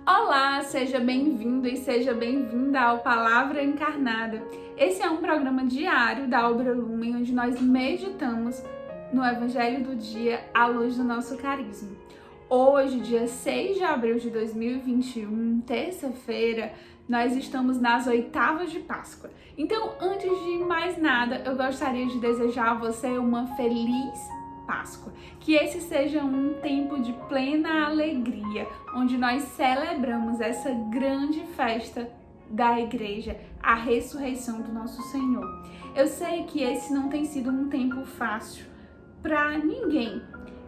Olá, seja bem-vindo e seja bem-vinda ao Palavra Encarnada. Esse é um programa diário da Obra Lumen, onde nós meditamos no Evangelho do Dia à luz do nosso carisma. Hoje, dia 6 de abril de 2021, terça-feira, nós estamos nas oitavas de Páscoa. Então, antes de mais nada, eu gostaria de desejar a você uma feliz Páscoa. Que esse seja um tempo de plena alegria, onde nós celebramos essa grande festa da igreja, a ressurreição do nosso Senhor. Eu sei que esse não tem sido um tempo fácil para ninguém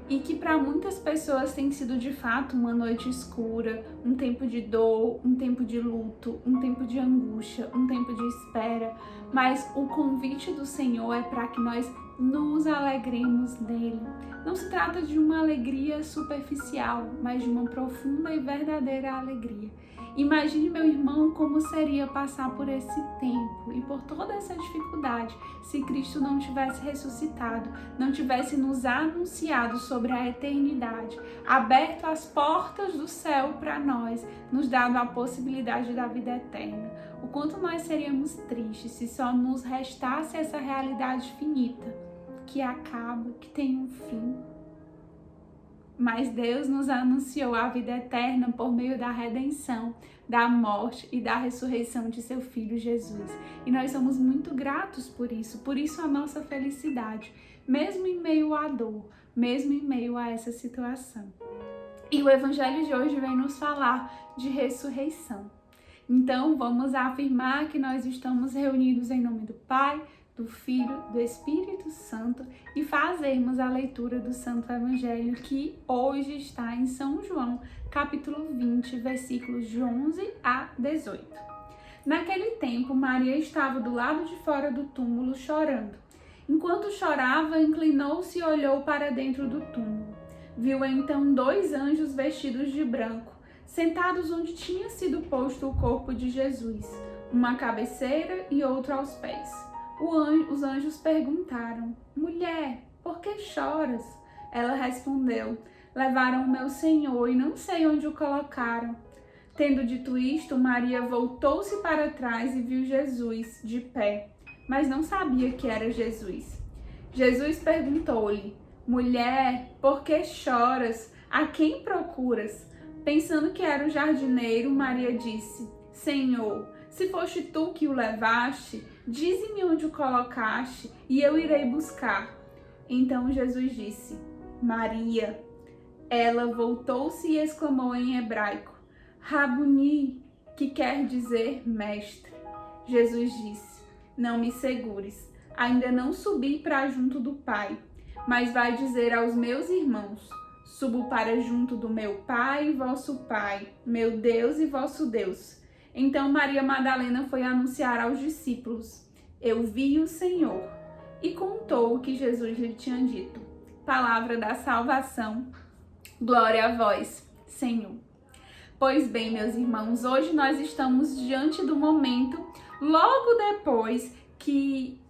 e que para muitas pessoas tem sido de fato uma noite escura, um tempo de dor, um tempo de luto, um tempo de angústia, um tempo de espera, mas o convite do Senhor é para que nós nos alegremos nele. Não se trata de uma alegria superficial, mas de uma profunda e verdadeira alegria. Imagine, meu irmão, como seria passar por esse tempo e por toda essa dificuldade se Cristo não tivesse ressuscitado, não tivesse nos anunciado sobre a eternidade, aberto as portas do céu para nós, nos dado a possibilidade da vida eterna. O quanto nós seríamos tristes se só nos restasse essa realidade finita, que acaba, que tem um fim. Mas Deus nos anunciou a vida eterna por meio da redenção, da morte e da ressurreição de seu Filho Jesus. E nós somos muito gratos por isso a nossa felicidade, mesmo em meio à dor, mesmo em meio a essa situação. E o Evangelho de hoje vem nos falar de ressurreição. Então vamos afirmar que nós estamos reunidos em nome do Pai, do Filho, do Espírito Santo e fazermos a leitura do Santo Evangelho que hoje está em São João, capítulo 20, versículos de 11 a 18. Naquele tempo, Maria estava do lado de fora do túmulo chorando. Enquanto chorava, inclinou-se e olhou para dentro do túmulo. Viu então 2 anjos vestidos de branco, sentados onde tinha sido posto o corpo de Jesus, uma à cabeceira e outro aos pés. Os anjos perguntaram: Mulher, por que choras? Ela respondeu: Levaram o meu Senhor e não sei onde o colocaram. Tendo dito isto, Maria voltou-se para trás e viu Jesus de pé, mas não sabia que era Jesus. Jesus perguntou-lhe: Mulher, por que choras? A quem procuras? Pensando que era o jardineiro, Maria disse: Senhor, se foste tu que o levaste, dize-me onde o colocaste e eu irei buscar. Então Jesus disse: Maria. Ela voltou-se e exclamou em hebraico: Rabuni, que quer dizer mestre. Jesus disse: Não me segures, ainda não subi para junto do Pai, mas vai dizer aos meus irmãos: Subo para junto do meu Pai e vosso Pai, meu Deus e vosso Deus. Então Maria Madalena foi anunciar aos discípulos: Eu vi o Senhor, e contou o que Jesus lhe tinha dito. Palavra da salvação, glória a vós, Senhor. Pois bem, meus irmãos, hoje nós estamos diante do momento, logo depois que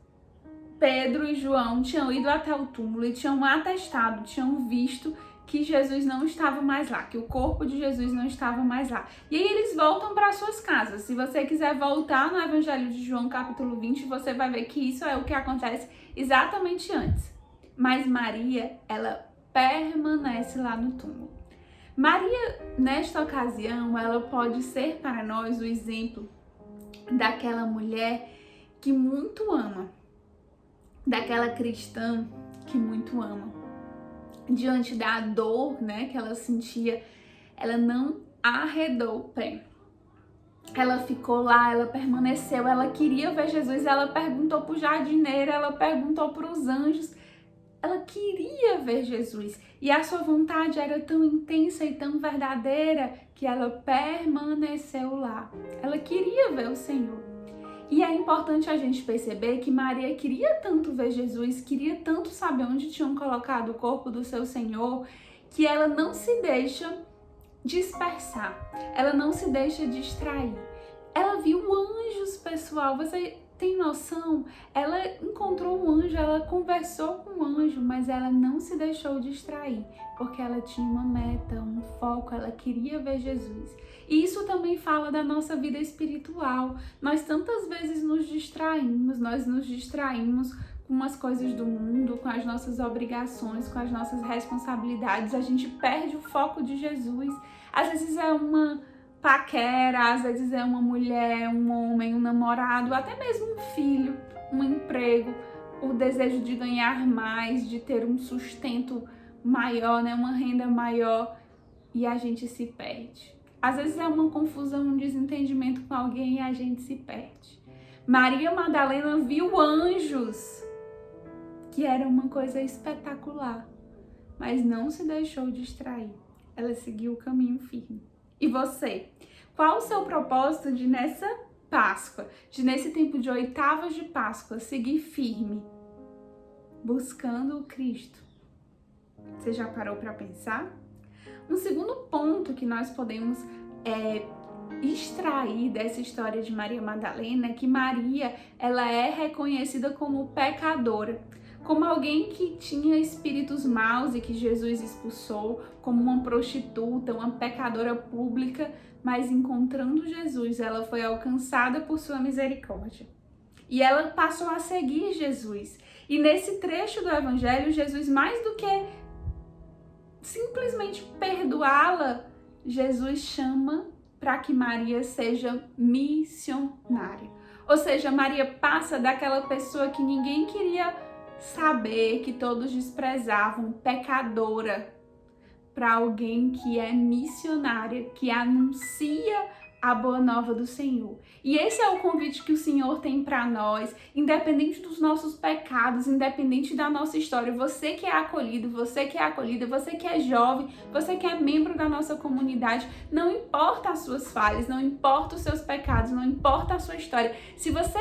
Pedro e João tinham ido até o túmulo e tinham atestado, tinham visto que Jesus não estava mais lá, que o corpo de Jesus não estava mais lá. E aí eles voltam para suas casas. Se você quiser voltar no Evangelho de João, capítulo 20, você vai ver que isso é o que acontece exatamente antes. Mas Maria, ela permanece lá no túmulo. Maria, nesta ocasião, ela pode ser para nós o exemplo daquela mulher que muito ama, daquela cristã que muito ama. Diante da dor, que ela sentia, ela não arredou o pé. Ela ficou lá, ela permaneceu, ela queria ver Jesus, ela perguntou para o jardineiro, ela perguntou para os anjos, ela queria ver Jesus. E a sua vontade era tão intensa e tão verdadeira que ela permaneceu lá. Ela queria ver o Senhor. E é importante a gente perceber que Maria queria tanto ver Jesus, queria tanto saber onde tinham colocado o corpo do seu Senhor, que ela não se deixa dispersar, ela não se deixa distrair. Ela viu anjos, pessoal. Você tem noção? Ela encontrou um anjo, ela conversou com o anjo, mas ela não se deixou distrair, porque ela tinha uma meta, um foco, ela queria ver Jesus. E isso também fala da nossa vida espiritual. Nós tantas vezes nos distraímos, com umas coisas do mundo, com as nossas obrigações, com as nossas responsabilidades, a gente perde o foco de Jesus. Às vezes é uma paquera, às vezes é uma mulher, um homem, um namorado, até mesmo um filho, um emprego, o desejo de ganhar mais, de ter um sustento maior, né, uma renda maior, e a gente se perde. Às vezes é uma confusão, um desentendimento com alguém e a gente se perde. Maria Madalena viu anjos, que era uma coisa espetacular, mas não se deixou distrair. Ela seguiu o caminho firme. E você? Qual o seu propósito de nessa Páscoa, de nesse tempo de oitavas de Páscoa, seguir firme, buscando o Cristo? Você já parou para pensar? Um segundo ponto que nós podemos extrair dessa história de Maria Madalena é que Maria, ela é reconhecida como pecadora, como alguém que tinha espíritos maus e que Jesus expulsou, como uma prostituta, uma pecadora pública, mas encontrando Jesus, ela foi alcançada por sua misericórdia. E ela passou a seguir Jesus. E nesse trecho do Evangelho, Jesus, mais do que simplesmente perdoá-la, Jesus chama para que Maria seja missionária. Ou seja, Maria passa daquela pessoa que ninguém queria saber, que todos desprezavam, pecadora, para alguém que é missionária, que anuncia a boa nova do Senhor. E esse é o convite que o Senhor tem para nós, independente dos nossos pecados, independente da nossa história. Você que é acolhido, você que é acolhida, você que é jovem, você que é membro da nossa comunidade, não importa as suas falhas, não importa os seus pecados, não importa a sua história. Se você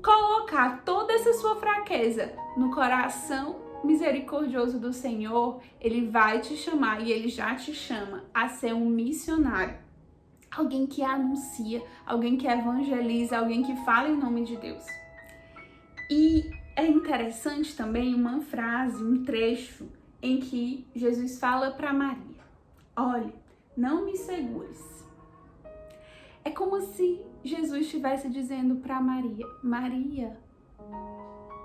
colocar toda essa sua fraqueza no coração misericordioso do Senhor, Ele vai te chamar, e Ele já te chama, a ser um missionário. Alguém que anuncia, alguém que evangeliza, alguém que fala em nome de Deus. E é interessante também uma frase, um trecho em que Jesus fala para Maria: olhe, não me segures. É como se Jesus estivesse dizendo para Maria: Maria,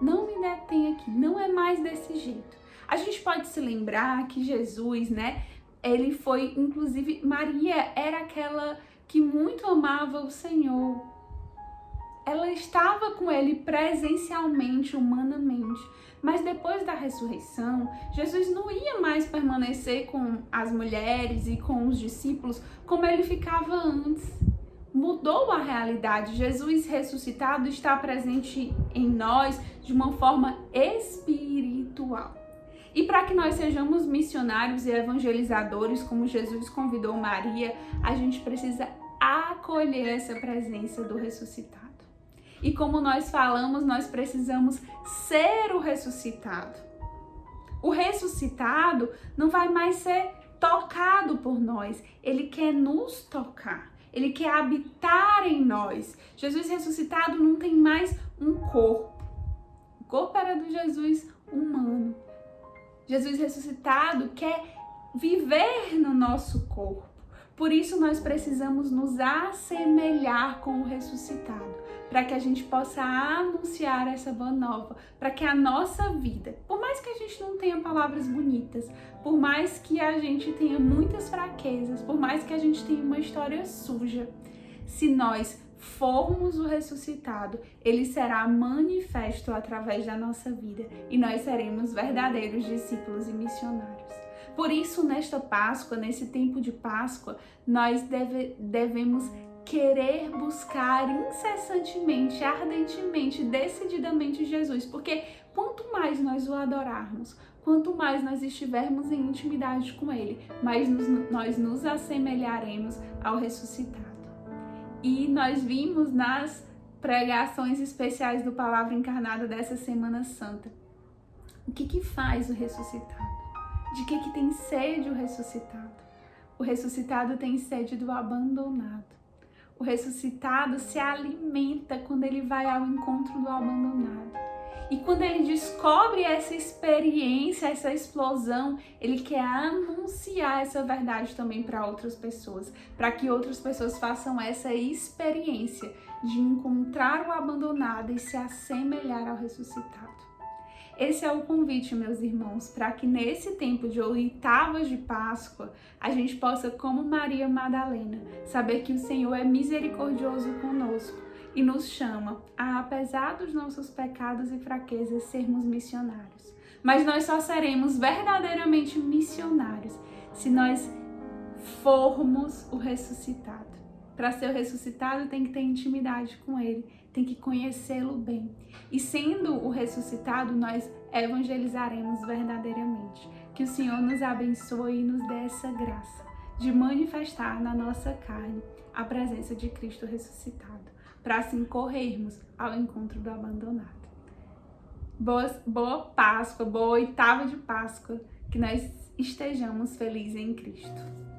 não me detém aqui, não é mais desse jeito. A gente pode se lembrar que Jesus, né, ele foi, inclusive, Maria era aquela que muito amava o Senhor. Ela estava com ele presencialmente, humanamente. Mas depois da ressurreição, Jesus não ia mais permanecer com as mulheres e com os discípulos como ele ficava antes. Mudou a realidade. Jesus ressuscitado está presente em nós de uma forma espiritual. E para que nós sejamos missionários e evangelizadores, como Jesus convidou Maria, a gente precisa acolher essa presença do ressuscitado. E como nós falamos, nós precisamos ser o ressuscitado. O ressuscitado não vai mais ser tocado por nós, ele quer nos tocar. Ele quer habitar em nós. Jesus ressuscitado não tem mais um corpo. O corpo era do Jesus humano. Jesus ressuscitado quer viver no nosso corpo. Por isso nós precisamos nos assemelhar com o ressuscitado, para que a gente possa anunciar essa boa nova, para que a nossa vida, por mais que a gente não tenha palavras bonitas, por mais que a gente tenha muitas fraquezas, por mais que a gente tenha uma história suja, se nós formos o ressuscitado, ele será manifesto através da nossa vida e nós seremos verdadeiros discípulos e missionários. Por isso, nesta Páscoa, nesse tempo de Páscoa, nós devemos querer buscar incessantemente, ardentemente, decididamente Jesus, porque quanto mais nós o adorarmos, quanto mais nós estivermos em intimidade com Ele, mais nós nos assemelharemos ao ressuscitado. E nós vimos nas pregações especiais do Palavra Encarnada dessa Semana Santa, o que faz o ressuscitado? De que tem sede o ressuscitado? O ressuscitado tem sede do abandonado. O ressuscitado se alimenta quando ele vai ao encontro do abandonado. E quando ele descobre essa experiência, essa explosão, ele quer anunciar essa verdade também para outras pessoas, para que outras pessoas façam essa experiência de encontrar o abandonado e se assemelhar ao ressuscitado. Esse é o convite, meus irmãos, para que nesse tempo de oitavas de Páscoa, a gente possa, como Maria Madalena, saber que o Senhor é misericordioso conosco e nos chama a, apesar dos nossos pecados e fraquezas, sermos missionários. Mas nós só seremos verdadeiramente missionários se nós formos o ressuscitado. Para ser o ressuscitado, tem que ter intimidade com ele, tem que conhecê-lo bem. E sendo o ressuscitado, nós evangelizaremos verdadeiramente. Que o Senhor nos abençoe e nos dê essa graça de manifestar na nossa carne a presença de Cristo ressuscitado, para assim corrermos ao encontro do abandonado. Boa Páscoa, boa oitava de Páscoa, que nós estejamos felizes em Cristo.